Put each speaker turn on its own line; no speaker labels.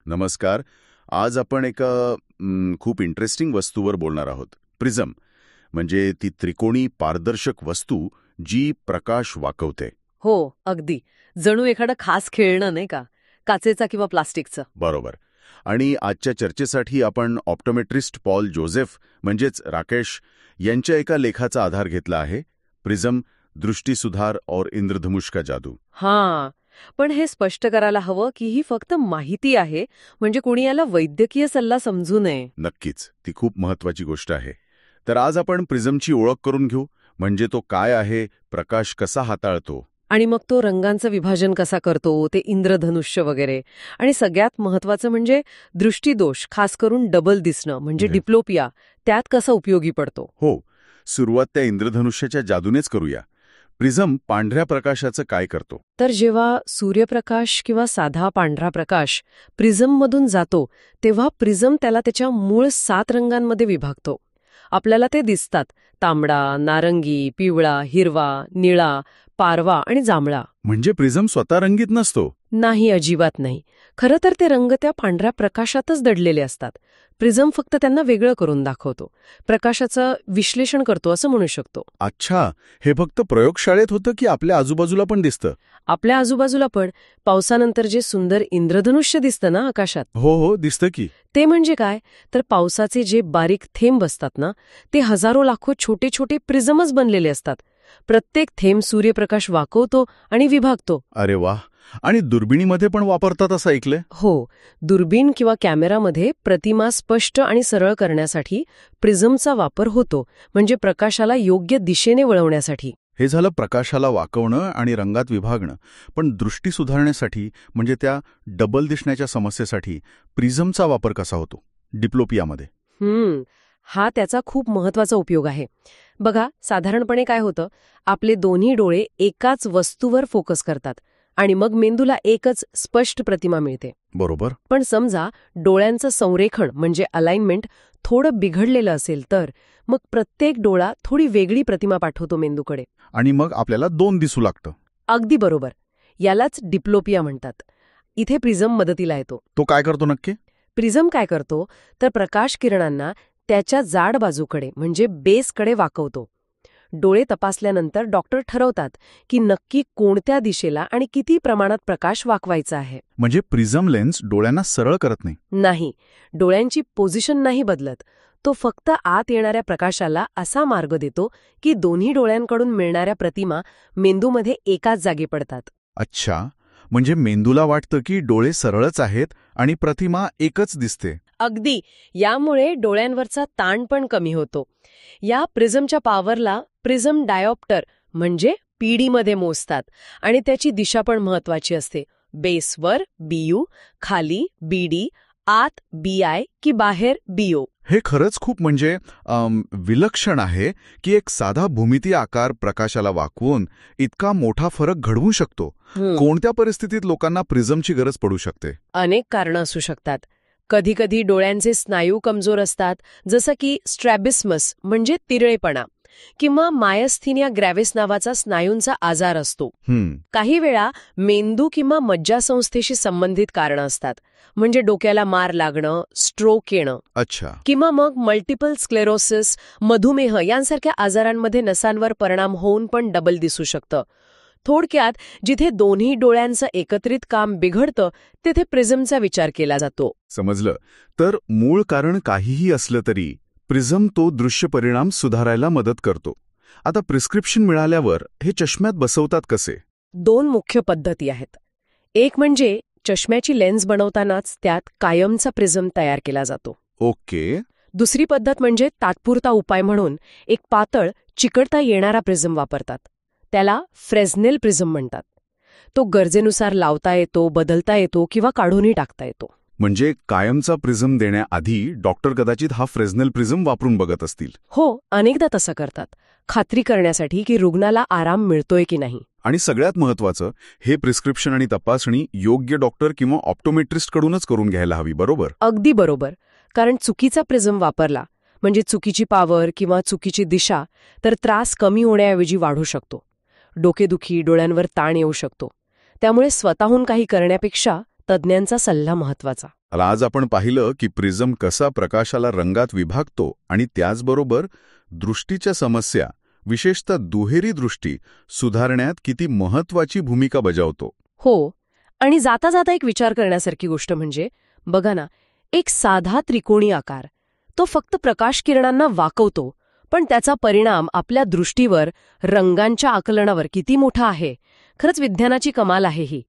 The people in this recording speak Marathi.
नमस्कार. आज आपण एका खूप इंटरेस्टिंग वस्तूवर बोलणार आहोत. प्रिझम म्हणजे ती त्रिकोणी पारदर्शक वस्तू जी प्रकाश वाकवते.
हो, अगदी. जणू एखादं खास खेळणं नाही का, काचेचा किंवा प्लास्टिकचं.
बरोबर. आणि आजच्या चर्चेसाठी आपण ऑप्टोमेट्रिस्ट पॉल जोसेफ म्हणजेच राकेश यांच्या एका लेखाचा आधार घेतला आहे. प्रिझम, दृष्टीसुधार और इंद्रधनुष का जादू.
हां, पण हे स्पष्ट करायला हवं की ही फक्त माहिती आहे, म्हणजे कोणी याला वैद्यकीय सल्ला समजू नये.
नक्कीच, ती खूप महत्वाची गोष्ट आहे. तर आज आपण प्रिझमची ओळख करून घेऊ, म्हणजे तो काय आहे, प्रकाश कसा हाताळतो.
आणि मग तो रंगांचं विभाजन कसा करतो, ते इंद्रधनुष्य वगैरे. आणि सगळ्यात महत्वाचं म्हणजे दृष्टीदोष, खास करून डबल दिसणं म्हणजे डिप्लोपिया, त्यात कसा उपयोगी पडतो.
हो, सुरुवात त्या इंद्रधनुष्याच्या जादूनेच करूया. प्रिझम पांढऱ्या प्रकाशाचं काय करतो?
तर जेव्हा सूर्यप्रकाश किंवा साधा पांढरा प्रकाश प्रिझममधून जातो, तेव्हा प्रिझम त्याला त्याच्या मूळ 7 रंगांमध्ये विभागतो. आपल्याला ते दिसतात: तांबडा, नारंगी, पिवळा, हिरवा, निळा, पारवा आणि जांभळा.
म्हणजे प्रिझम स्वतः रंगीत नसतो?
नाही, अजिबात नाही. खरं तर ते रंग त्या पांढऱ्या प्रकाशातच दडलेले असतात. प्रिझम फक्त त्यांना वेगळं करून दाखवतो, प्रकाशाचं विश्लेषण करतो असं म्हणू शकतो.
अच्छा, हे फक्त प्रयोगशाळेत होतं की आपल्या आजूबाजूला पण दिसतं?
आपल्या आजूबाजूला पण. पावसानंतर जे सुंदर इंद्रधनुष्य दिसतं ना आकाशात,
हो, दिसतं की.
ते म्हणजे काय, तर पावसाचे जे बारीक थेंब असतात ना, ते हजारो लाखो छोटे छोटे प्रिझमच बनलेले असतात. प्रत्येक थेंब सूर्यप्रकाश वाकवतो आणि विभागतो.
अरे वाह. आणि दुर्बिणीमध्ये पण वापरतात असं ऐकलंय?
हो, दुर्बीण किंवा कॅमेरामध्ये प्रतिमा स्पष्ट आणि सरळ करण्यासाठी प्रिझमचा वापर होतो, म्हणजे प्रकाशाला योग्य दिशेने वळवण्यासाठी.
हे झालं प्रकाशाला वाकवणं आणि रंगात विभागणं. पण दृष्टी सुधारण्यासाठी, म्हणजे त्या डबल दिसण्याच्या समस्येसाठी प्रिझमचा वापर कसा होतो डिप्लोपियामध्ये?
हा त्याचा खूप महत्वाचा उपयोग आहे. बघा, साधारणपणे काय होतं, आपले दोन्ही डोळे एकाच वस्तूवर फोकस करतात आणि मग मेंदूला एकच स्पष्ट प्रतिमा मिळते.
बरोबर.
पण समजा डोळ्यांचं संरेखन म्हणजे अलाइनमेंट थोडं बिघडलेलं असेल, तर मग प्रत्येक डोळा थोडी वेगळी प्रतिमा पाठवतो मेंदूकडे.
आणि मग आपल्याला 2 दिसू लागतं.
अगदी बरोबर. यालाच डिप्लोपिया म्हणतात. इथे प्रिझम मदतीला येतो.
तो काय करतो नक्की?
प्रिझम काय करतो, तर प्रकाश किरणांना त्याच्या जाड बाजूकडे म्हणजे बेसकडे वाकवतो. डोळे तपासल्यानंतर डॉक्टर ठरवतात की नक्की कोणत्या दिशेला आणि किती प्रमाणात प्रकाश वाकवायचा आहे.
म्हणजे प्रिझम लेन्स डोळ्यांना सरळ करत नाही?
नाही, डोळ्यांची पोझिशन नाही बदलत. तो फक्त आत येणाऱ्या प्रकाशाला असा मार्ग देतो की दोन्ही डोळ्यांकडून मिळणाऱ्या प्रतिमा मेंदूमध्ये एकाच जागी पडतात.
अच्छा, म्हणजे मेंदूला वाटतं की डोळे सरळच आहेत आणि प्रतिमा एकच दिसते.
अगदी. यामुळे डोळ्यांवरचा ताण पण कमी होतो. या प्रिझमच्या पॉवरला प्रिझम डायोप्टर म्हणजे पीडीमध्ये मोजतात आणि त्याची दिशा पण महत्वाची असते. बेसवर बीयू, खाली बीडी, आत बीआय की बाहेर बीओ.
हे खरंच खूप विलक्षण आहे की एक साधा भूमिती आकार प्रकाशाला वाकवून इतका मोठा फरक घडवू शकतो. कोणत्या परिस्थितीत लोकांना प्रिझमची गरज पडू शकते?
अनेक कारणं असू शकतात. कधीकधी डोळ्यांचे स्नायू कमजोर असतात, जसं की स्ट्रॅबिस्मस म्हणजे तिरळेपणा, किंवा मायस्थीनिया ग्रॅव्हिस नावाचा स्नायूंचा आजार असतो. काही वेळा मेंदू किंवा मज्जासंस्थेशी संबंधित कारणं असतात, म्हणजे डोक्याला मार लागणं, स्ट्रोक येणं.
अच्छा.
किंवा मग मल्टिपल स्क्लेरोसिस, मधुमेह यांसारख्या आजारांमध्ये नसांवर परिणाम होऊन पण डबल दिसू शकतं. थोडक्यात, जिथे दोन्ही डोळ्यांचं एकत्रित काम बिघडतं, तिथे प्रिझमचा विचार केला जातो.
समजलं. तर मूळ कारण काहीही असलं तरी प्रिझम तो दृश्य परिणाम सुधारायला मदत करतो. आता प्रिस्क्रिप्शन मिळाल्यावर हे चष्म्यात बसवतात कसे?
2 मुख्य पद्धती आहेत. एक म्हणजे चष्म्याची लेन्स बनवतानाच त्यात कायमचा प्रिझम तयार केला जातो.
ओके.
दुसरी पद्धत म्हणजे तात्पुरता उपाय म्हणून एक पातळ, चिकटता येणारा प्रिझम वापरतात. त्याला फ्रेस्नेल प्रिझम म्हणतात. तो गरजेनुसार लावता येतो, बदलता येतो किंवा काढूनही टाकता येतो.
म्हणजे कायमचा प्रिझम देण्याआधी डॉक्टर कदाचित हा फ्रेस्नेल प्रिझम वापरून बघत असतील.
हो, अनेकदा तसं करतात, खात्री करण्यासाठी की रुग्णाला आराम मिळतोय की नाही.
आणि सगळ्यात महत्वाचं, हे प्रिस्क्रिप्शन आणि तपासणी योग्य डॉक्टर किंवा ऑप्टोमेट्रिस्टकडूनच करून घ्यायला हवी. बरोबर?
अगदी बरोबर. कारण चुकीचा प्रिझम वापरला म्हणजे चुकीची पॉवर किंवा चुकीची दिशा, तर त्रास कमी होण्याऐवजी वाढू शकतो. डोकेदुखी, डोळ्यांवर ताण येऊ शकतो. त्यामुळे स्वतःहून काही करण्यापेक्षा तज्ज्ञांचा सल्ला महत्वाचा.
आज आपण पाहिलं की प्रिझम कसा प्रकाशाला रंगात विभागतो आणि त्याचबरोबर दृष्टीच्या समस्या, विशेषतः दुहेरी दृष्टी सुधारण्यात किती महत्वाची भूमिका बजावतो.
हो, आणि जाता जाता एक विचार करण्यासारखी गोष्ट म्हणजे बघा ना, एक साधा त्रिकोणी आकार तो फक्त प्रकाश किरणांना वाकवतो, पण त्याचा परिणाम आपल्या दृष्टीवर, रंगांच्या आकलनावर किती मोठा आहे. खरंच विज्ञानाची कमाल आहे ही.